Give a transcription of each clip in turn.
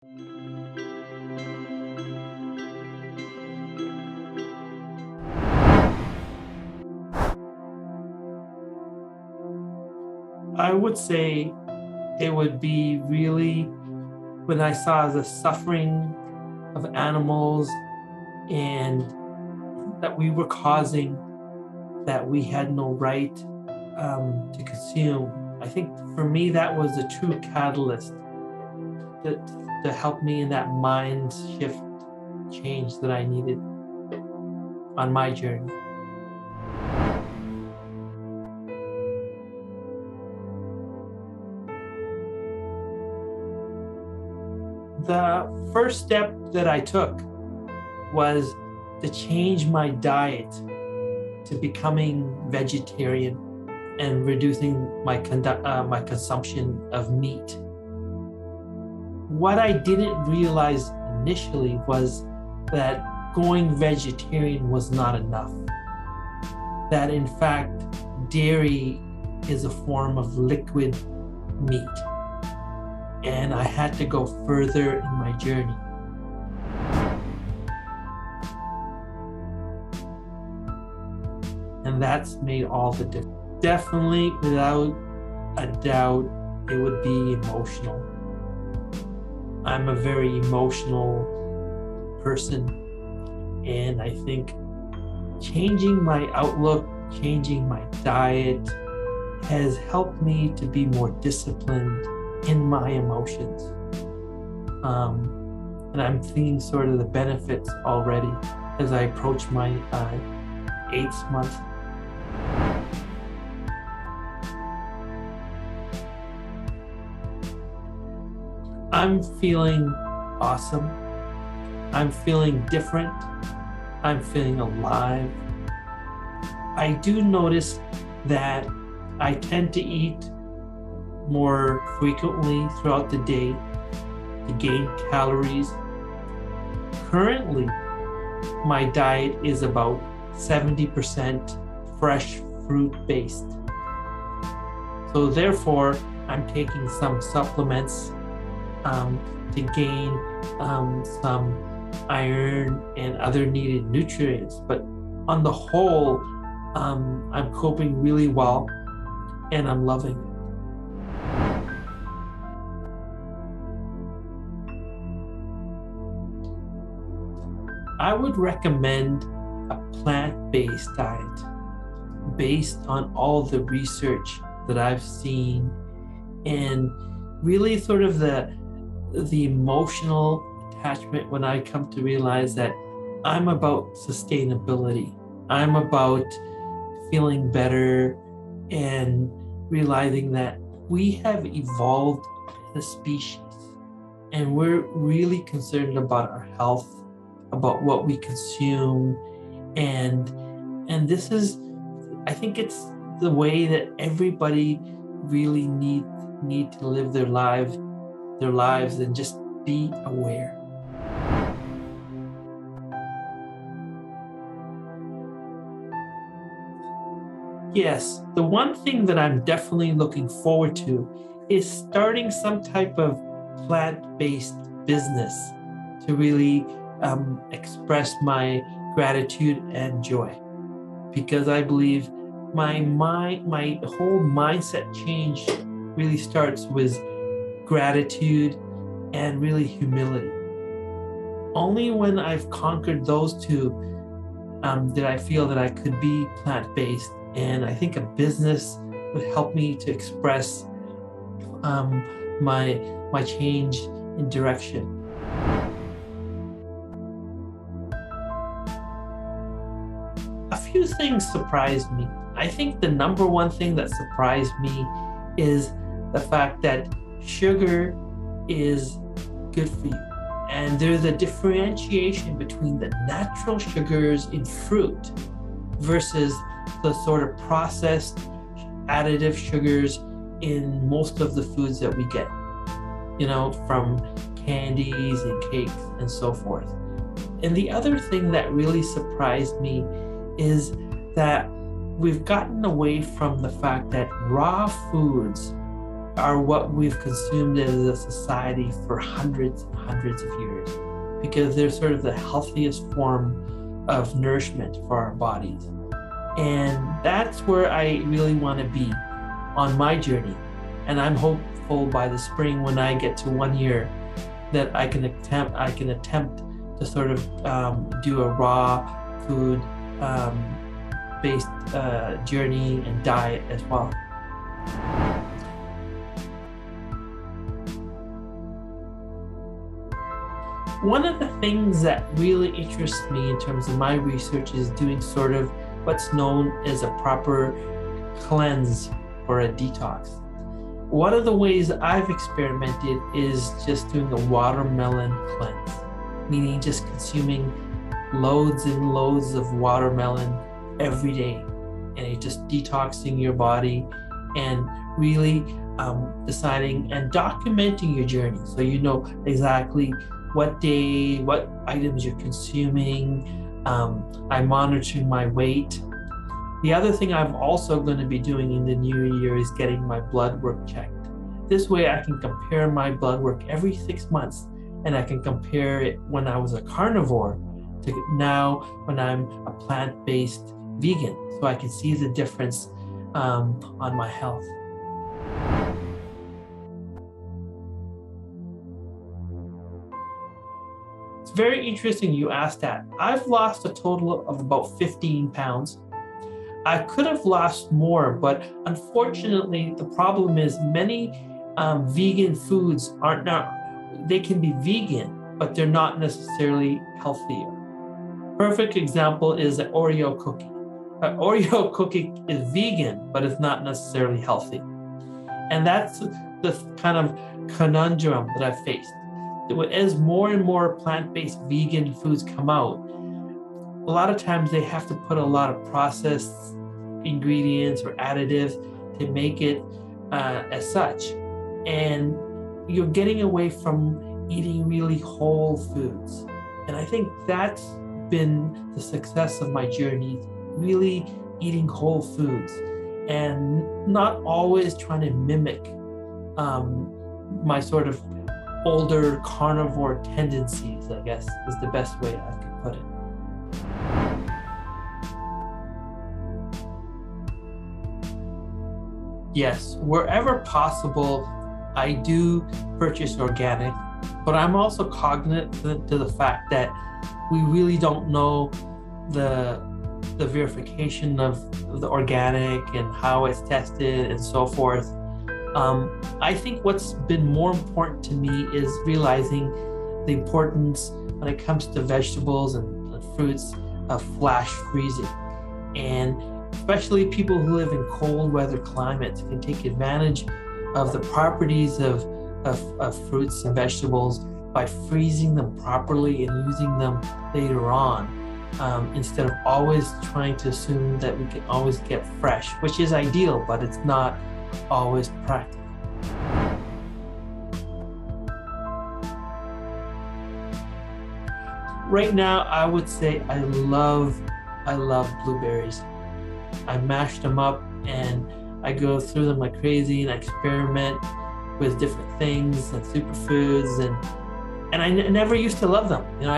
I would say it would be really when I saw the suffering of animals and that we were causing, that we had no right to consume. I think for me, that was a true catalyst to help me in that mind shift change that I needed on my journey. The first step that I took was to change my diet to becoming vegetarian and reducing my consumption of meat. What I didn't realize initially was that going vegetarian was not enough. That in fact, dairy is a form of liquid meat. And I had to go further in my journey. And that's made all the difference. Definitely, without a doubt, it would be emotional. I'm a very emotional person. And I think changing my outlook, changing my diet has helped me to be more disciplined in my emotions. And I'm seeing sort of the benefits already as I approach my 8th month. I'm feeling awesome. I'm feeling different. I'm feeling alive. I do notice that I tend to eat more frequently throughout the day to gain calories. Currently, my diet is about 70% fresh fruit based. So therefore, I'm taking some supplements to gain some iron and other needed nutrients. But on the whole, I'm coping really well and I'm loving it. I would recommend a plant-based diet based on all the research that I've seen and really sort of the emotional attachment when I come to realize that I'm about sustainability. I'm about feeling better and realizing that we have evolved as a species and we're really concerned about our health, about what we consume, and this is, I think it's the way that everybody really need to live their lives and just be aware. Yes, the one thing that I'm definitely looking forward to is starting some type of plant-based business to really express my gratitude and joy, because I believe my whole mindset change really starts with gratitude and really humility. Only when I've conquered those two did I feel that I could be plant-based, and I think a business would help me to express my change in direction. A few things surprised me. I think the number one thing that surprised me is the fact that sugar is good for you. And there's a differentiation between the natural sugars in fruit versus the sort of processed additive sugars in most of the foods that we get, from candies and cakes and so forth. And the other thing that really surprised me is that we've gotten away from the fact that raw foods are what we've consumed as a society for hundreds and hundreds of years, because they're sort of the healthiest form of nourishment for our bodies. And that's where I really want to be on my journey. And I'm hopeful by the spring, when I get to 1 year, that I can attempt to sort of do a raw food based journey and diet as well. One of the things that really interests me in terms of my research is doing sort of what's known as a proper cleanse or a detox. One of the ways I've experimented is just doing a watermelon cleanse, meaning just consuming loads and loads of watermelon every day, and it's just detoxing your body and really deciding and documenting your journey, so you know exactly what day, what items you're consuming. I'm monitoring my weight. The other thing I'm also going to be doing in the new year is getting my blood work checked. This way I can compare my blood work every 6 months, and I can compare it when I was a carnivore to now when I'm a plant-based vegan, so I can see the difference on my health. It's very interesting you asked that. I've lost a total of about 15 pounds. I could have lost more, but unfortunately, the problem is many vegan foods they can be vegan, but they're not necessarily healthier. Perfect example is an Oreo cookie. An Oreo cookie is vegan, but it's not necessarily healthy. And that's the kind of conundrum that I've faced. As more and more plant-based vegan foods come out, a lot of times they have to put a lot of processed ingredients or additives to make it as such. And you're getting away from eating really whole foods. And I think that's been the success of my journey, really eating whole foods and not always trying to mimic my sort of older carnivore tendencies, I guess is the best way I could put it. Yes, wherever possible, I do purchase organic, but I'm also cognizant to the fact that we really don't know the verification of the organic and how it's tested and so forth. I think what's been more important to me is realizing the importance when it comes to vegetables and fruits of flash freezing. And especially people who live in cold weather climates can take advantage of the properties of fruits and vegetables by freezing them properly and using them later on, instead of always trying to assume that we can always get fresh, which is ideal, but it's not always practical. Right now, I would say I love blueberries. I mash them up and I go through them like crazy and I experiment with different things and superfoods, and I never used to love them. You know,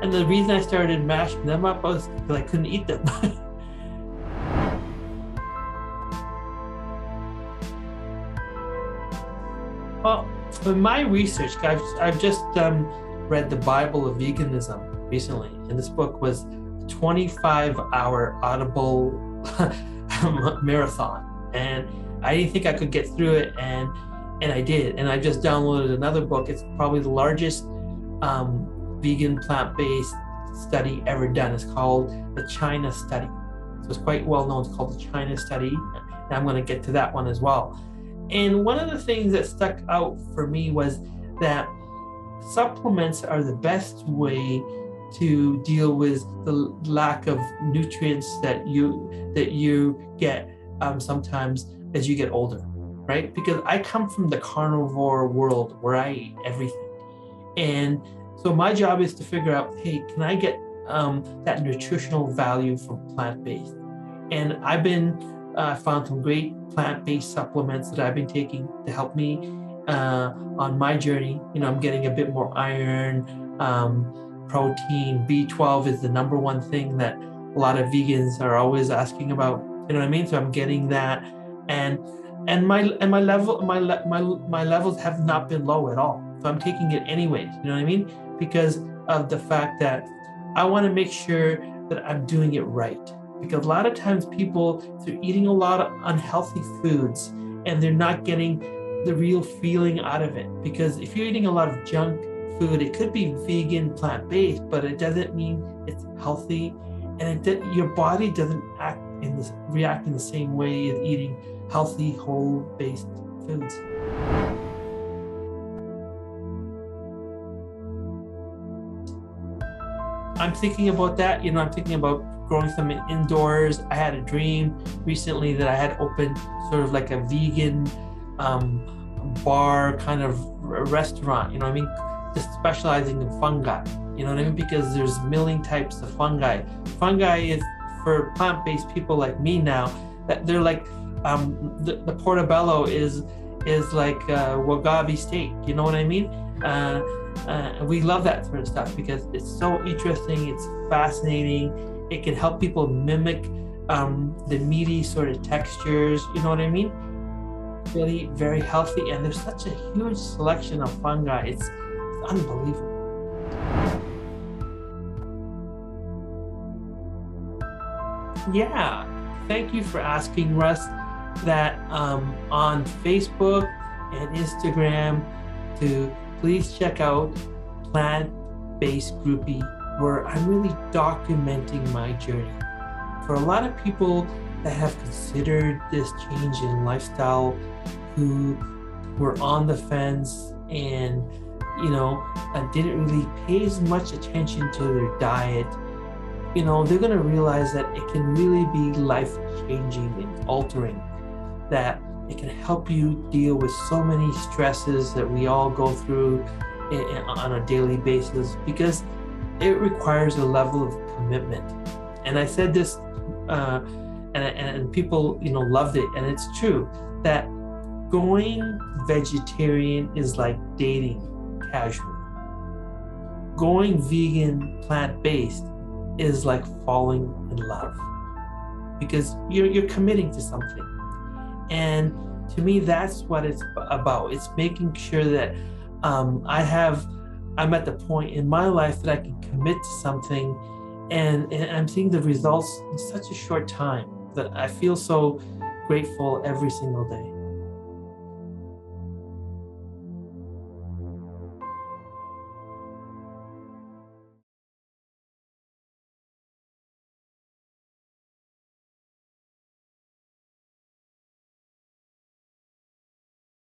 and the reason I started mashing them up was because I couldn't eat them. Well, in my research, I've just read the Bible of Veganism recently, and this book was a 25-hour Audible marathon, and I didn't think I could get through it, and I did. And I just downloaded another book. It's probably the largest vegan plant-based study ever done. It's called the China Study. So it's quite well known. It's called the China Study, and I'm going to get to that one as well. And one of the things that stuck out for me was that supplements are the best way to deal with the lack of nutrients that you get sometimes as you get older, right? Because I come from the carnivore world where I eat everything. And so my job is to figure out, hey, can I get that nutritional value from plant-based? And I've been found some great plant-based supplements that I've been taking to help me on my journey. I'm getting a bit more iron, protein. B12 is the number one thing that a lot of vegans are always asking about. You know what I mean? So I'm getting that, and my levels have not been low at all. So I'm taking it anyways. You know what I mean? Because of the fact that I want to make sure that I'm doing it right. Because a lot of times people, they're eating a lot of unhealthy foods and they're not getting the real feeling out of it. Because if you're eating a lot of junk food, it could be vegan, plant-based, but it doesn't mean it's healthy, and your body doesn't react in the same way as eating healthy, whole-based foods. I'm thinking about that. I'm thinking about growing some indoors. I had a dream recently that I had opened sort of like a vegan bar kind of restaurant, just specializing in fungi, because there's a million types of fungi. Fungi is for plant-based people like me now, that they're like, the portobello is like wagabi steak, you know what I mean? We love that sort of stuff because it's so interesting, it's fascinating. It can help people mimic the meaty sort of textures, you know what I mean? Really very healthy, and there's such a huge selection of fungi. It's unbelievable. Yeah, thank you for asking, Russ. That on Facebook and Instagram, to please check out Plant-Based Groupie, where I'm really documenting my journey. For a lot of people that have considered this change in lifestyle, who were on the fence and didn't really pay as much attention to their diet, they're going to realize that it can really be life-changing and altering, that it can help you deal with so many stresses that we all go through on a daily basis, because it requires a level of commitment. And I said this, and people, loved it. And it's true that going vegetarian is like dating casual. Going vegan, plant-based is like falling in love, because you're committing to something. And to me, that's what it's about. It's making sure that I'm at the point in my life that I can commit to something, and I'm seeing the results in such a short time that I feel so grateful every single day.